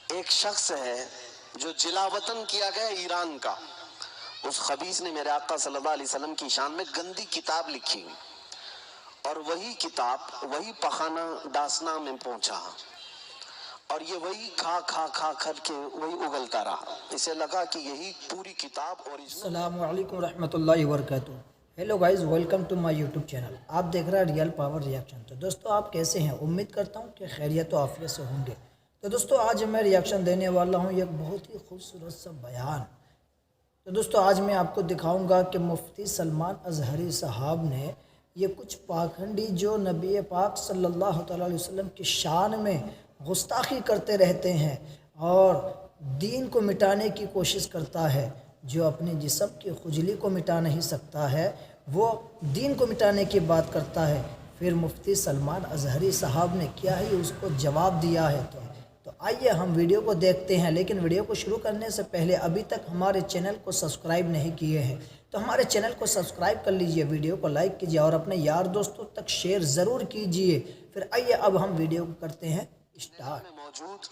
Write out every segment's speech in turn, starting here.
ایک شخص ہے جو جلاوطن کیا گیا ایران کا، اس خبیث نے میرے آقا صلی اللہ علیہ وسلم کی شان میں گندی کتاب لکھی اور وہی کتاب وہی پخانہ ڈاسنا میں پہنچا اور یہ وہی کھا کھا کھا کر کے وہی اگلتا رہا۔ اسے لگا کہ یہی پوری کتاب اوریجنل۔ السلام علیکم ورحمۃ اللہ وبرکاتہ۔ Hello guys, welcome to my YouTube channel. آپ دیکھ رہے ہیں ریئل پاور ریاکشن۔ تو دوستو آپ کیسے ہیں؟ امید کرتا ہوں کہ خیریت و عافیت سے ہوں گے۔ تو دوستو آج میں ریاکشن دینے والا ہوں ایک بہت ہی خوبصورت سا بیان۔ تو دوستو آج میں آپ کو دکھاؤں گا کہ مفتی سلمان اظہری صاحب نے یہ کچھ پاکھنڈی جو نبی پاک صلی اللہ تعالیٰ علیہ وسلم کی شان میں گستاخی کرتے رہتے ہیں اور دین کو مٹانے کی کوشش کرتا ہے، جو اپنے جسم کی خجلی کو مٹا نہیں سکتا ہے وہ دین کو مٹانے کی بات کرتا ہے۔ پھر مفتی سلمان اظہری صاحب نے کیا ہی اس کو جواب دیا ہے۔ تو آئیے ہم ویڈیو کو دیکھتے ہیں، لیکن ویڈیو کو شروع کرنے سے پہلے ابھی تک ہمارے چینل کو سبسکرائب نہیں کیے ہیں تو ہمارے چینل کو سبسکرائب کر لیجئے، ویڈیو کو لائک کیجئے اور اپنے یار دوستوں تک شیئر ضرور کیجئے۔ پھر آئیے اب ہم ویڈیو کو کرتے ہیں اسٹارٹ۔ موجود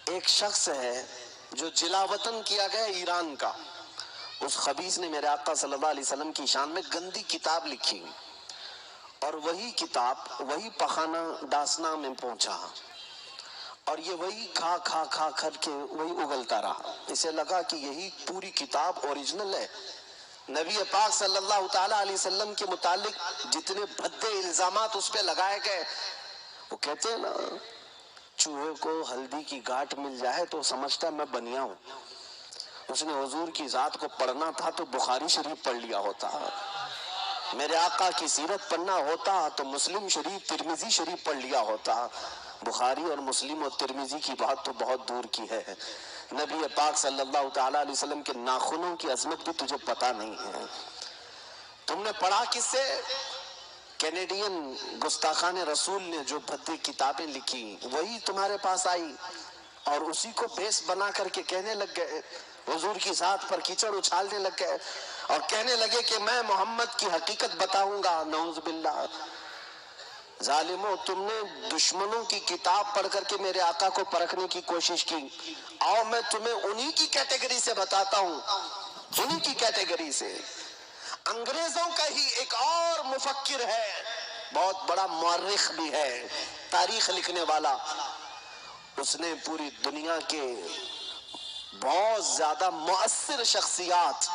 ایک شخص ہے جو جلاوطن کیا گیا ایران کا، اس خبیث نے میرے آقا صلی اللہ علیہ وسلم کی شان میں گندی کتاب لکھی اور وہی کتاب وہی پخانہ ڈاسنا میں پہنچا اور یہ وہی کھا کھا کھا کر کے وہی اگلتا رہا۔ اسے لگا کہ یہی پوری کتاب اوریجنل ہے۔ نبی پاک صلی اللہ تعالیٰ علیہ وسلم کے متعلق جتنے بھدے الزامات اس پہ لگائے گئے، وہ کہتے ہیں نا، چوہے کو ہلدی کی گھاٹ مل جائے تو سمجھتا میں بنیا ہوں۔ اس نے حضور کی ذات کو پڑھنا تھا تو بخاری شریف پڑھ لیا ہوتا، میرے آقا کی سیرت پڑھنا ہوتا تو مسلم شریف ترمذی شریف پڑھ لیا ہوتا۔ بخاری اور مسلم اور ترمذی کی بات تو بہت دور کی ہے، نبی پاک صلی اللہ تعالیٰ علیہ وسلم کے ناخنوں کی عظمت بھی تجھے پتہ نہیں ہے۔ تم نے پڑھا کس سے؟ کینیڈین گستاخان رسول نے جو بھدی کتابیں لکھی وہی تمہارے پاس آئی اور اسی کو بیس بنا کر کے کہنے لگ گئے، حضور کی ذات پر کیچڑ اچھالنے لگ گئے اور کہنے لگے کہ میں محمد کی حقیقت بتاؤں گا۔ نعوذ باللہ۔ ظالموں، تم نے دشمنوں کی کتاب پڑھ کر کے میرے آقا کو پرکھنے کی کوشش کی۔ آؤ میں تمہیں انہی کی کیٹیگری سے بتاتا ہوں، انہی کی کیٹیگری سے۔ انگریزوں کا ہی ایک اور مفکر ہے، بہت بڑا مورخ بھی ہے، تاریخ لکھنے والا۔ اس نے پوری دنیا کے بہت زیادہ مؤثر شخصیات،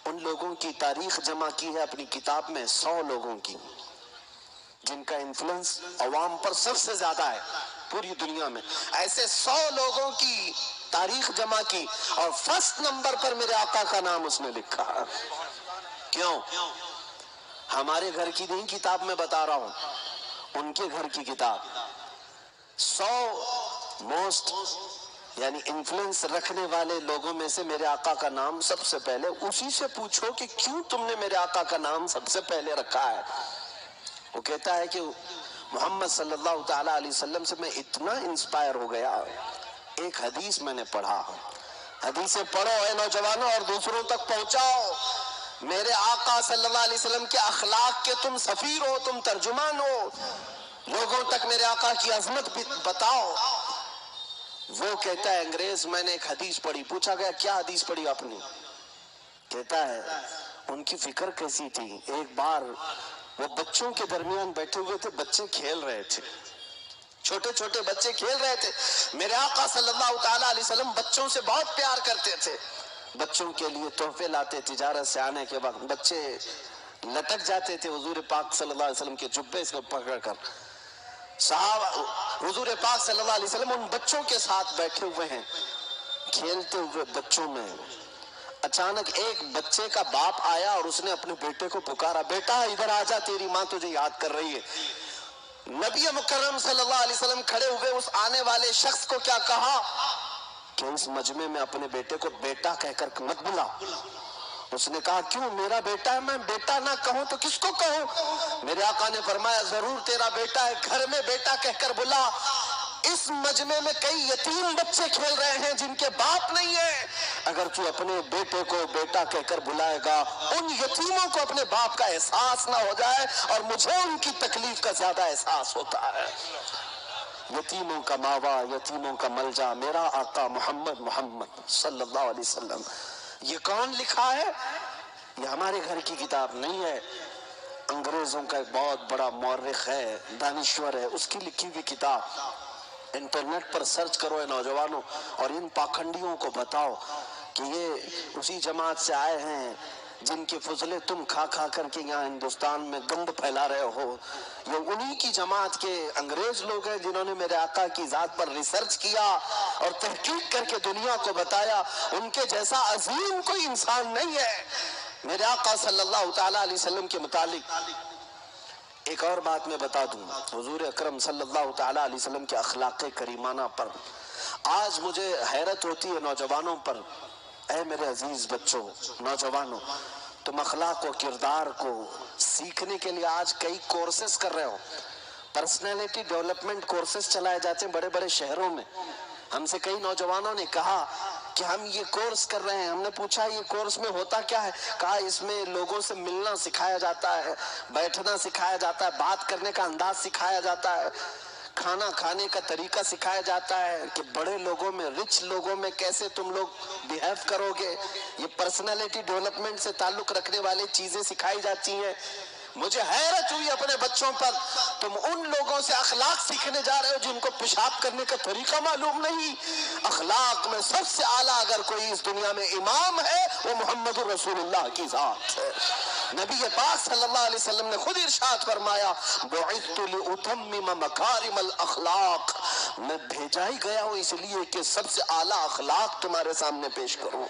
ان لوگوں کی تاریخ جمع کی ہے اپنی کتاب میں، 100 لوگوں کی جن کا انفلوئنس عوام پر سب سے زیادہ ہے پوری دنیا میں۔ ایسے 100 لوگوں کی تاریخ جمع کی اور فرسٹ نمبر پر میرے آقا کا نام اس نے لکھا۔ کیوں؟ ہمارے گھر کی نہیں کتاب میں بتا رہا ہوں، ان کے گھر کی کتاب۔ 100 موسٹ یعنی انفلوئنس رکھنے والے لوگوں میں سے میرے آقا کا نام سب سے پہلے۔ اسی سے پوچھو کہ کیوں تم نے میرے آقا کا نام سب سے پہلے رکھا ہے۔ وہ کہتا ہے کہ محمد صلی اللہ تعالیٰ علیہ وسلم سے میں اتنا انسپائر ہو گیا، ایک حدیث میں نے پڑھا۔ حدیثیں پڑھو اے نوجوانوں اور دوسروں تک پہنچاؤ۔ میرے آقا صلی اللہ علیہ وسلم کے اخلاق کے تم سفیر ہو، تم ترجمان ہو، لوگوں تک میرے آقا کی عظمت بھی بتاؤ۔ وہ کہتا ہے انگریز، میں نے ایک حدیث پڑھی۔ پوچھا گیا کیا حدیث پڑھی آپ نے؟ کہتا ہے ان کی فکر کیسی تھی، ایک بار وہ بچوں کے درمیان بیٹھے ہوئے تھے، بچے کھیل رہے تھے، چھوٹے چھوٹے بچے کھیل رہے تھے۔ میرے آقا صلی اللہ تعالیٰ علیہ وسلم بچوں سے بہت پیار کرتے تھے، بچوں کے لیے تحفے لاتے، تجارت سے آنے کے وقت بچے لٹک جاتے تھے حضور پاک صلی اللہ علیہ وسلم کے جبے سے پکڑ کر۔ حضور پاک صلی اللہ علیہ وسلم ان بچوں کے ساتھ بیٹھے ہوئے ہیں، کھیلتے ہوئے بچوں میں اچانک ایک بچے کا باپ آیا اور اس نے اپنے بیٹے کو پکارا، بیٹا ادھر آجا، تیری ماں تجھے یاد کر رہی ہے۔ نبی مکرم صلی اللہ علیہ وسلم کھڑے ہوئے اس آنے والے شخص کو کیا کہا کہ اس مجمع میں اپنے بیٹے کو بیٹا کہہ کر مت بلا۔ اس نے کہا کیوں؟ میرا بیٹا ہے، میں بیٹا نہ کہوں تو کس کو کہوں؟ میرے آقا نے فرمایا ضرور تیرا بیٹا ہے، گھر میں بیٹا کہہ کر بلا۔ اس مجمع میں کئی یتیم بچے کھیل رہے ہیں جن کے باپ نہیں ہے، اگر تو اپنے بیٹے کو بیٹا کہہ کر بلائے گا، ان یتیموں کو اپنے باپ کا احساس نہ ہو جائے اور مجھے ان کی تکلیف کا زیادہ احساس ہوتا ہے۔ यतीमों का मावा, यतीमों का मलजा, मेरा आका मोहम्मद मोहम्मद सल्लल्लाहु अलैहि वसल्लम। ये कौन लिखा है? ये हमारे घर की किताब नहीं है, अंग्रेजों का एक बहुत बड़ा मौर्रिख है, दानिश्वर है, उसकी लिखी हुई किताब। इंटरनेट पर सर्च करो ये नौजवानों, और इन पाखंडियों को बताओ कि ये उसी जमात से आए हैं जिनके फुजले तुम खा खा करके यहाँ हिंदुस्तान में गंद फैला रहे हो। ये उन्हीं की जमात के अंग्रेज लोग हैं जिन्होंने मेरे आका की जात पर रिसर्च किया और तहकीक करके दुनिया को बताया उनके जैसा अजीम कोई इंसान नहीं है। मेरे आका सल्लल्लाहु ताला अलैहि वसल्लम के मुतालिक एक और बात मैं बता दूं, हुजूर अकरम सल्लल्लाहु ताला अलैहि वसल्लम के अखलाक़े करीमाना पर आज मुझे हैरत होती है नौजवानों पर। ऐ मेरे अजीज बच्चों, नौजवानों, तुम अखलाक व किरदार को सीखने के लिए आज कई कोर्सेस कर रहे हो। पर्सनैलिटी डेवलपमेंट कोर्सेस चलाए जाते हैं बड़े बड़े शहरों में। हमसे कई नौजवानों ने कहा कि हम ये कोर्स कर रहे हैं। हमने पूछा ये कोर्स में होता क्या है? कहा इसमें लोगों से मिलना सिखाया जाता है, बैठना सिखाया जाता है, बात करने का अंदाज सिखाया जाता है, खाना खाने का तरीका सिखाया जाता है कि बड़े लोगों में, रिच लोगों में कैसे तुम लोग बिहेव करोगे। ये पर्सनालिटी डेवलपमेंट से ताल्लुक रखने वाली चीजें सिखाई जाती हैं। मुझे हैरत हुई अपने बच्चों पर, तुम उन लोगों से अखलाक सीखने जा रहे हो जिनको पेशाब करने का तरीका मालूम नहीं। अखलाक में सबसे आला अगर कोई इस दुनिया में इमाम है वो मोहम्मद रसूलुल्लाह की जात है। नबी पाक सल्लल्लाहु अलैहि वसल्लम ने खुद इरशाद फरमाया, बुइत्तु लिउतम्मिम मकारिमल अखलाक, मैं भेजा ही गया हूँ इसलिए कि सबसे आला अखलाक तुम्हारे सामने पेश करूं,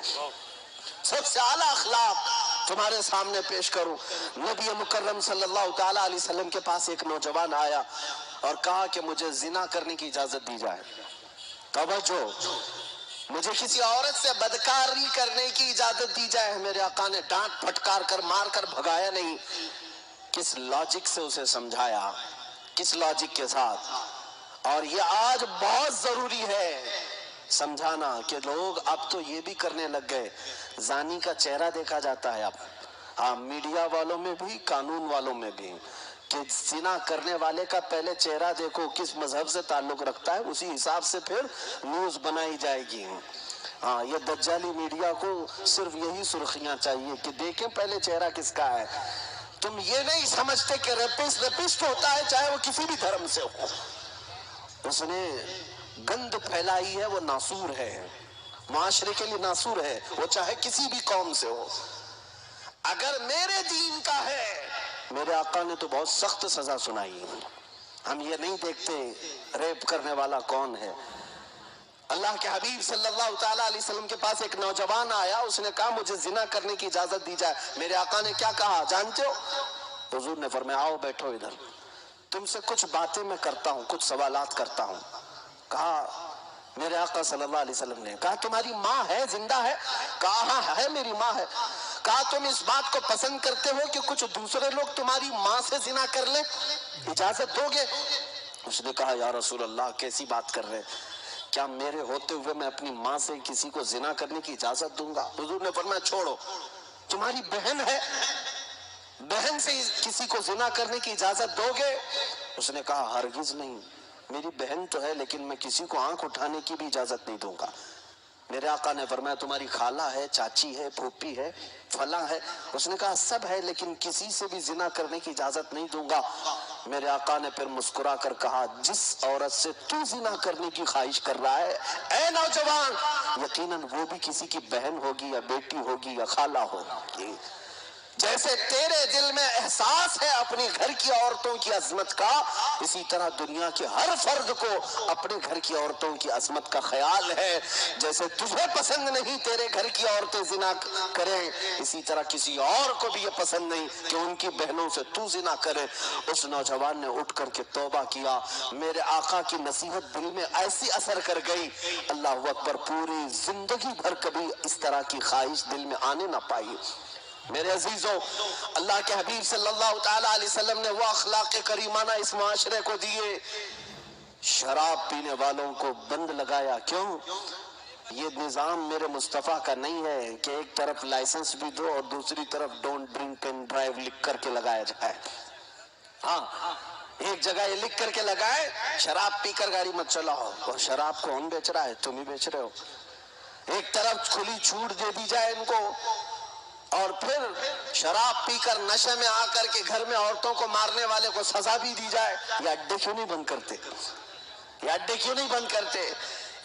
सबसे आला अखलाक तुम्हारे सामने पेश करूं। नबी मुकर्रम सल्लल्लाहु ताला अलैहि वसल्लम के पास एक नौजवान आया और कहा कि मुझे जिना करने की इजाजत दी जाए। तवज्जो, मुझे किसी औरत से बदकारी करने की इजाजत दी जाए। मेरे आका ने डांट फटकार कर मार कर भगाया नहीं, किस लॉजिक से उसे समझाया, किस लॉजिक के साथ। और ये आज बहुत जरूरी है समझाना कि लोग अब तो ये भी करने लग गए, जानी का चेहरा देखा जाता है अब। हाँ, मीडिया वालों में भी, कानून वालों में भी, कि जिना करने वाले का पहले चेहरा देखो, किस मजहब से ताल्लुक रखता है, उसी हिसाब से फिर न्यूज बनाई जाएगी। हाँ, ये दज्जाली मीडिया को सिर्फ यही सुर्खियां चाहिए कि देखें पहले चेहरा किसका है। तुम ये नहीं समझते कि रेपिस्ट होता है चाहे वो किसी भी धर्म से हो, उसने गंद फैलाई है, वो नासूर है, माशरे के लिए नासूर है, वो चाहे किसी भी कौम से हो। अगर मेरे दीन का है, मेरे आका ने तो बहुत सख्त सजा सुनाई। हम ये नहीं देखते रेप करने वाला कौन है। अल्लाह के हबीब सल्लल्लाहु ताला अलैहि वसल्लम के पास एक नौजवान आया, उसने कहा मुझे जिना करने की इजाजत दी जाए। मेरे आका ने क्या कहा जानते हो? हुजूर ने फरमाया आओ बैठो इधर, तुमसे कुछ बातें मैं करता हूँ, कुछ सवालात करता हूँ। कहा मेरे आका सल्लल्लाहु अलैहि वसल्लम ने कहा तुम्हारी माँ है, जिंदा है? कहा हाँ है, मेरी माँ है। कहा तुम इस बात को पसंद करते हो कि कुछ दूसरे लोग तुम्हारी माँ से जिना कर ले, इजाजत दोगे? उसने कहा या रसूल अल्लाह कैसी बात कर रहे हैं, क्या मेरे होते हुए मैं अपनी माँ से किसी को जिना करने की इजाजत दूंगा? हुजूर ने फरमाया छोड़ो, तुम्हारी बहन है, बहन से किसी को जिना करने की इजाजत दोगे? उसने कहा हरगिज नहीं, मेरी बहन तो है लेकिन मैं किसी को आंख उठाने की भी इजाजत नहीं दूंगा। मेरे आका ने फरमाया तुम्हारी खाला है, चाची है, फूफी है, फला है? उसने कहा सब है लेकिन किसी से भी जिना करने की इजाजत नहीं दूंगा। मेरे आका ने फिर मुस्कुरा कर कहा जिस औरत से तू जिना करने की ख्वाहिश कर रहा है ऐ नौजवान, यकीनन वो भी किसी की बहन होगी या बेटी होगी या खाला होगी। जैसे तेरे दिल में एहसास है अपने घर की औरतों की अजमत का, इसी तरह दुनिया के हर फर्द को अपने घर की औरतों की अजमत का ख्याल है। जैसे तुझे पसंद नहीं तेरे घर की औरतें जिना करें, इसी तरह किसी और को भी ये पसंद नहीं कि उनकी बहनों से तू जिना करे। उस नौजवान ने उठ करके तौबा किया। मेरे आका की नसीहत दिल में ऐसी असर कर गई, अल्लाह अकबर, पूरी जिंदगी भर कभी इस तरह की ख्वाहिश दिल में आने ना पाई। मेरे अजीजों, अल्लाह के हबीब सल्लल्लाहु ताला अलैहि वसल्लम ने वो अखलाक करीमाना इस माशरे को दिए। शराब पीने वालों को बंद लगाया। क्यों? ये निजाम मेरे मुस्तफ़ा का नहीं है कि एक तरफ लाइसेंस भी दो और दूसरी तरफ डोंट ड्रिंक एंड ड्राइव लिख करके लगाया जाए। हाँ, एक जगह ये लिख करके लगाए, शराब पीकर गाड़ी मत चलाओ, और शराब कौन बेच रहा है? तुम ही बेच रहे हो। एक तरफ खुली छूट दे दी जाए इनको, और फिर शराब पीकर नशे में आकर के घर में औरतों को मारने वाले को सजा भी दी जाए। ये अड्डे क्यों नहीं बंद करते? ये अड्डे क्यों नहीं बंद करते?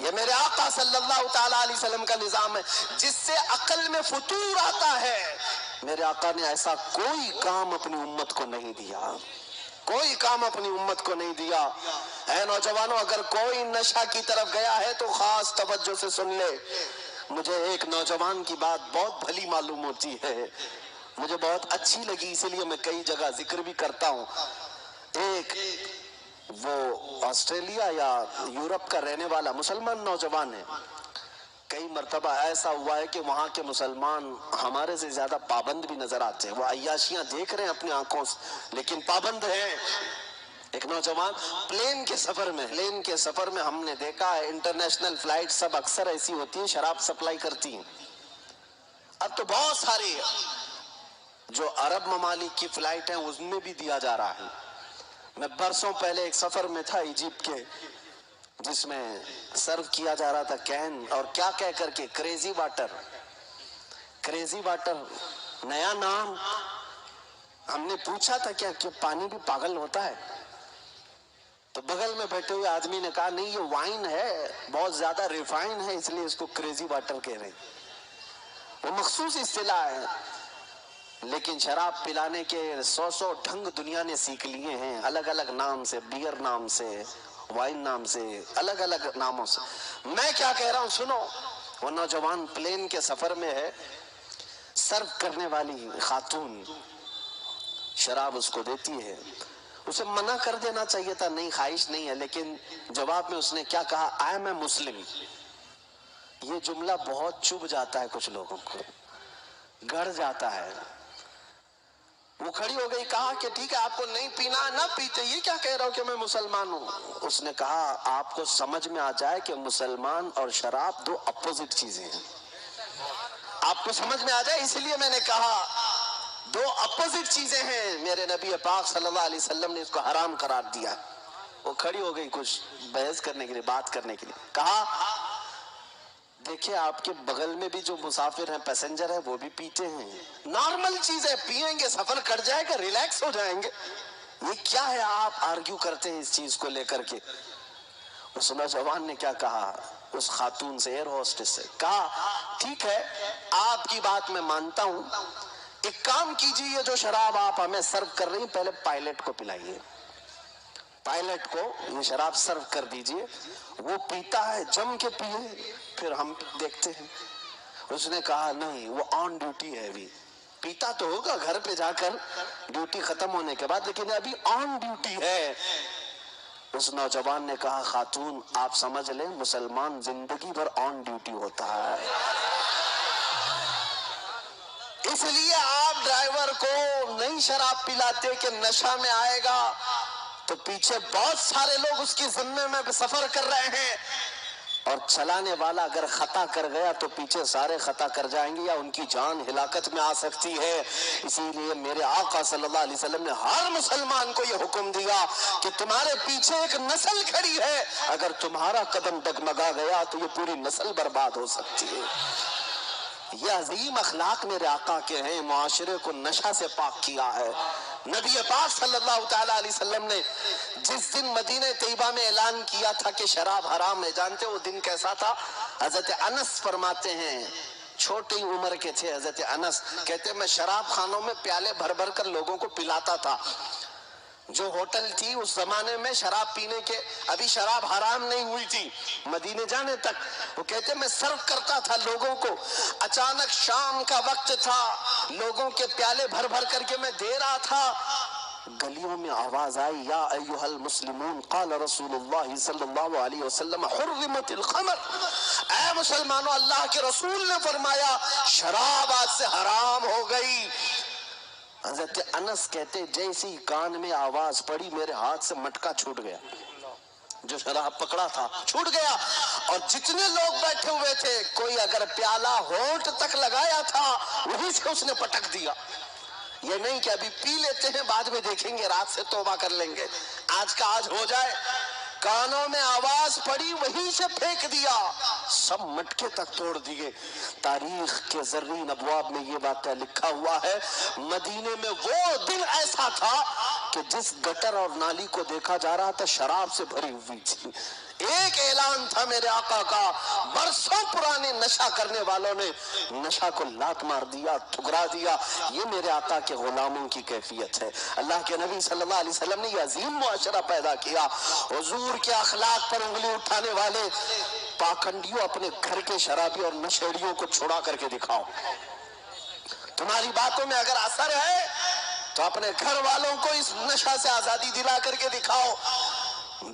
ये मेरे आका सल्लल्लाहु ताला अलैहि वसल्लम का निजाम है, जिससे अकल में फुतूर आता है। मेरे आका ने ऐसा कोई काम अपनी उम्मत को नहीं दिया, कोई काम अपनी उम्मत को नहीं दिया। ऐ नौजवानों, अगर कोई नशा की तरफ गया है तो खास तवज्जो से सुन ले। मुझे एक नौजवान की बात बहुत भली मालूम होती है, मुझे बहुत अच्छी लगी, इसलिए मैं कई जगह जिक्र भी करता हूँ। एक वो ऑस्ट्रेलिया या यूरोप का रहने वाला मुसलमान नौजवान है। कई मर्तबा ऐसा हुआ है कि वहाँ के मुसलमान हमारे से ज्यादा पाबंद भी नजर आते हैं। वो अय्याशियां देख रहे हैं अपनी आंखों से, लेकिन पाबंद हैं। एक नौजवान प्लेन के सफर में हमने देखा है, इंटरनेशनल फ्लाइट सब अक्सर ऐसी होती है, शराब सप्लाई करती हैं। अब तो बहुत सारी जो अरब ममालिक की फ्लाइट है उसमें भी दिया जा रहा है। मैं बरसों पहले एक सफर में था इजिप्ट के, जिसमें सर्व किया जा रहा था कैन और क्या कह करके क्रेजी वाटर नया नाम। हमने पूछा था क्या पानी भी पागल होता है? तो बगल में बैठे हुए आदमी ने कहा नहीं, ये वाइन है, बहुत ज्यादा रिफाइन है, इसलिए इसको क्रेजी वाटर कह रहे हैं। वो मखसूस इस्तिलाह है, लेकिन शराब पिलाने के 100 ढंग दुनिया ने सीख लिए हैं, अलग अलग नाम से, बियर नाम से, वाइन नाम से, अलग अलग नामों से। मैं क्या कह रहा हूं सुनो। वो नौजवान प्लेन के सफर में है, सर्व करने वाली खातून शराब उसको देती है। उसे मना कर देना चाहिए था, नहीं ख्वाहिश नहीं है, लेकिन जवाब में उसने क्या कहा, आई एम ए मुस्लिम। ये जुमला बहुत चुभ जाता है कुछ लोगों को, गड़ जाता है। वो खड़ी हो गई, कहा कि ठीक है आपको नहीं पीना ना पीते, ये क्या कह रहा हो कि मैं मुसलमान हूँ। उसने कहा आपको समझ में आ जाए कि मुसलमान और शराब दो अपोजिट चीजें हैं, आपको समझ में आ जाए, इसलिए मैंने कहा दो अपोजिट चीजें हैं। मेरे नबी पाक सल्लल्लाहु अलैहि वसल्लम ने इसको हराम करार दिया। वो खड़ी हो गई कुछ बहस करने के लिए, बात करने के लिए। कहा देखिए आपके बगल में भी जो मुसाफिर हैं, पैसेंजर हैं, वो भी पीते हैं, नॉर्मल चीज है, पिएंगे सफर कट जाएगा, रिलैक्स हो जाएंगे, ये क्या है आप आर्ग्यू करते हैं इस चीज को लेकर के। उस नौजवान ने क्या कहा, उस खातून से, एयर होस्टेस से, कहा ठीक है आपकी बात मैं मानता हूं, एक काम कीजिए, ये जो शराब आप हमें सर्व कर रही हैं, पहले पायलट को पिलाइए, पायलट को ये शराब सर्व कर दीजिए, वो पीता है, जम के पिए, फिर हम देखते हैं। उसने कहा नहीं, वो ऑन ड्यूटी है, अभी पीता तो होगा घर पे जाकर ड्यूटी खत्म होने के बाद, लेकिन अभी ऑन ड्यूटी है। उस नौजवान ने कहा खातून आप समझ लें, मुसलमान जिंदगी भर ऑन ड्यूटी होता है, इसलिए आप ड्राइवर को नहीं शराब पिलाते कि नशा में आएगा तो पीछे बहुत सारे लोग उसकी जिम्मे में सफर कर रहे हैं, और चलाने वाला अगर खता कर गया तो पीछे सारे खता कर जाएंगे या उनकी जान हिलाकत में आ सकती है। इसीलिए मेरे आका सल्लल्लाहु अलैहि वसल्लम ने हर मुसलमान को यह हुक्म दिया कि तुम्हारे पीछे एक नस्ल खड़ी है, अगर तुम्हारा कदम डगमगा गया तो ये पूरी नस्ल बर्बाद हो सकती है। ये अजीम अखलाक मेरे आका के हैं, मुआशरे को नशा से पाक किया है। नबी पाक सल्लल्लाहु ताला अलैहि वसल्लम ने जिस दिन मदीने तैयबा में ऐलान किया था कि शराब हराम है, जानते हो वो दिन कैसा था? हजरत अनस फरमाते हैं, छोटी उम्र के थे हजरत अनस, कहते मैं शराब खानों में प्याले भर भर कर लोगों को पिलाता था। जो होटल थी उस जमाने में शराब पीने के, अभी शराब हराम नहीं हुई थी मदीने जाने तक, वो कहते मैं सर्व करता था लोगों को। अचानक शाम का वक्त था, लोगों के प्याले भर भर करके मैं दे रहा था, गलियों में आवाज आई, या अय्युहल मुस्लिमून क़ाल रसूलुल्लाह सल्लल्लाहु अलैहि वसल्लम हुर्रिमतिल ख़मर, ऐ मुसलमानों अल्लाह के रसूल ने फरमाया शराब आज से हराम हो गई। हज़रत अनस कहते जैसी कान में आवाज पड़ी मेरे हाथ से मटका छूट गया, जो शराब पकड़ा था छूट गया, और जितने लोग बैठे हुए थे कोई अगर प्याला होंठ तक लगाया था वहीं से उसने पटक दिया। یہ نہیں کہ ابھی پی لیتے ہیں بعد میں دیکھیں گے رات سے توبہ کر لیں گے، آج کا آج ہو جائے۔ کانوں میں آواز پڑی وہیں سے پھینک دیا، سب مٹکے تک توڑ دیے۔ تاریخ کے زرین ابواب میں یہ واقعہ لکھا ہوا ہے، مدینے میں وہ دن ایسا تھا کہ جس گٹر اور نالی کو دیکھا جا رہا تھا شراب سے بھری ہوئی تھی۔ ایک اعلان تھا میرے آقا کا، برسوں پرانے نشہ کرنے والوں نے نشہ کو لات مار دیا، ٹھکرا دیا۔ یہ میرے آقا کے غلاموں کی کیفیت ہے۔ اللہ کے نبی صلی اللہ علیہ وسلم نے یہ عظیم معاشرہ پیدا کیا۔ حضور کے اخلاق پر انگلی اٹھانے والے پاکنڈیوں، اپنے گھر کے شرابی اور نشیڑیوں کو چھڑا کر کے دکھاؤ۔ تمہاری باتوں میں اگر اثر ہے تو اپنے گھر والوں کو اس نشہ سے آزادی دلا کر کے دکھاؤ۔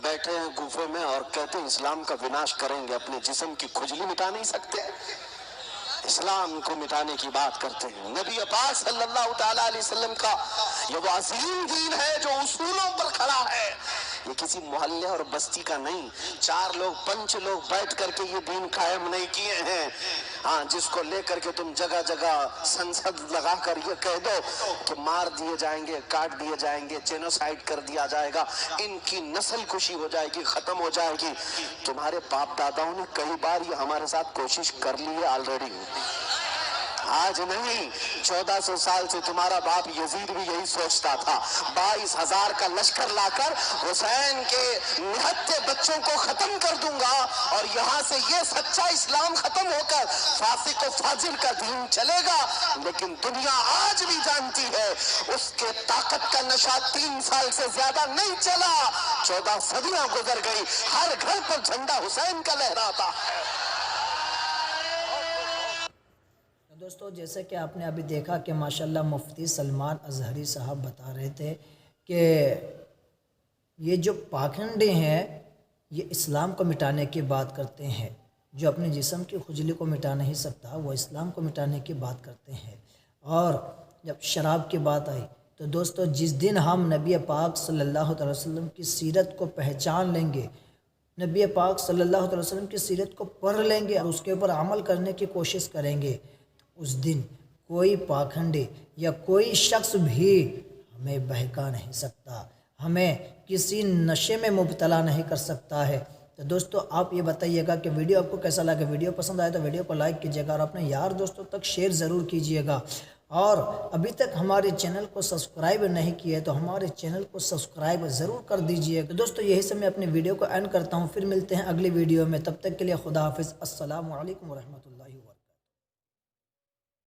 بیٹھے ہیں گوفے میں اور کہتے ہیں اسلام کا وناش کریں گے، اپنے جسم کی کھجلی مٹا نہیں سکتے، اسلام کو مٹانے کی بات کرتے ہیں۔ نبی پاک صلی اللہ تعالیٰ علیہ وسلم کا یہ وہ عظیم دین ہے جو اصولوں پر کھڑا ہے، یہ کسی محلے اور بستی کا نہیں، 4 لوگ 5 لوگ بیٹھ کر کے یہ دین قائم نہیں کیے ہیں۔ ہاں، جس کو لے کر کے تم جگہ جگہ سنسد لگا کر یہ کہہ دو کہ مار دیے جائیں گے، کاٹ دیے جائیں گے، جینوسائیڈ کر دیا جائے گا، ان کی نسل کشی ہو جائے گی، ختم ہو جائے گی، تمہارے باپ داداؤں نے کئی بار یہ ہمارے ساتھ کوشش کر لی ہے آلریڈی، آج نہیں۔ 1400 سال سے تمہارا باپ یزید بھی یہی سوچتا تھا، 22,000 کا لشکر لا کر حسین کے نہتے بچوں کو ختم کر دوں گا اور یہاں سے یہ سچا اسلام ختم ہو کر فاسق و فاجر کا دین چلے گا۔ لیکن دنیا آج بھی جانتی ہے اس کے طاقت کا نشہ 3 سال سے زیادہ نہیں چلا، 14 صدیاں گزر گئی، ہر گھر پر جھنڈا حسین کا لہراتا ہے۔ دوستو جیسے کہ آپ نے ابھی دیکھا کہ ماشاءاللہ مفتی سلمان اظہری صاحب بتا رہے تھے کہ یہ جو پاکھنڈے ہیں یہ اسلام کو مٹانے کی بات کرتے ہیں، جو اپنے جسم کی کھجلی کو مٹا نہیں سکتا وہ اسلام کو مٹانے کی بات کرتے ہیں۔ اور جب شراب کی بات آئی تو دوستو جس دن ہم نبی پاک صلی اللہ علیہ وسلم کی سیرت کو پہچان لیں گے، نبی پاک صلی اللہ علیہ وسلم کی سیرت کو پڑھ لیں گے اور اس کے اوپر عمل کرنے کی کوشش کریں گے، اس دن کوئی پاکھنڈی یا کوئی شخص بھی ہمیں بہکا نہیں سکتا، ہمیں کسی نشے میں مبتلا نہیں کر سکتا ہے۔ تو دوستو آپ یہ بتائیے گا کہ ویڈیو آپ کو کیسا لگا، ویڈیو پسند آئے تو ویڈیو کو لائک کیجیے گا اور اپنے یار دوستوں تک شیئر ضرور کیجیے گا، اور ابھی تک ہمارے چینل کو سبسکرائب نہیں کیے تو ہمارے چینل کو سبسکرائب ضرور کر دیجیے گا۔ دوستو یہی سے میں اپنی ویڈیو کو اینڈ کرتا ہوں، پھر ملتے ہیں اگلی ویڈیو میں، تب تک کے لیے خدا حافظ، السلام علیکم ورحمۃ اللہ۔